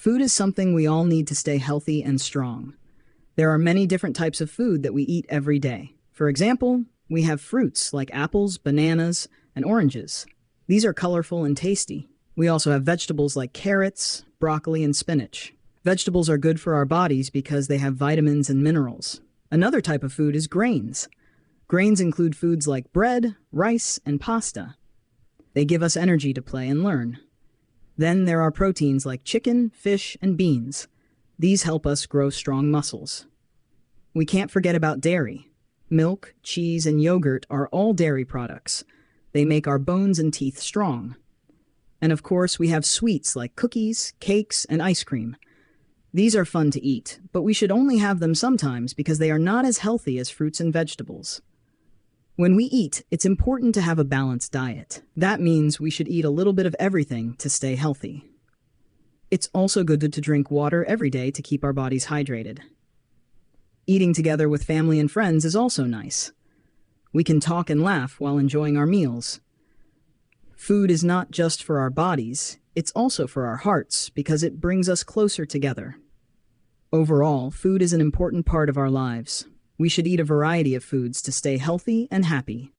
Food is something we all need to stay healthy and strong. There are many different types of food that we eat every day. For example, we have fruits like apples, bananas, and oranges. These are colorful and tasty. We also have vegetables like carrots, broccoli, and spinach. Vegetables are good for our bodies because they have vitamins and minerals. Another type of food is grains. Grains include foods like bread, rice, and pasta. They give us energy to play and learn. Then there are proteins like chicken, fish, and beans. These help us grow strong muscles. We can't forget about dairy. Milk, cheese, and yogurt are all dairy products. They make our bones and teeth strong. And of course, we have sweets like cookies, cakes, and ice cream. These are fun to eat, but we should only have them sometimes because they are not as healthy as fruits and vegetables. When we eat, it's important to have a balanced diet. That means we should eat a little bit of everything to stay healthy. It's also good to drink water every day to keep our bodies hydrated. Eating together with family and friends is also nice. We can talk and laugh while enjoying our meals. Food is not just for our bodies, it's also for our hearts because it brings us closer together. Overall, food is an important part of our lives. We should eat a variety of foods to stay healthy and happy.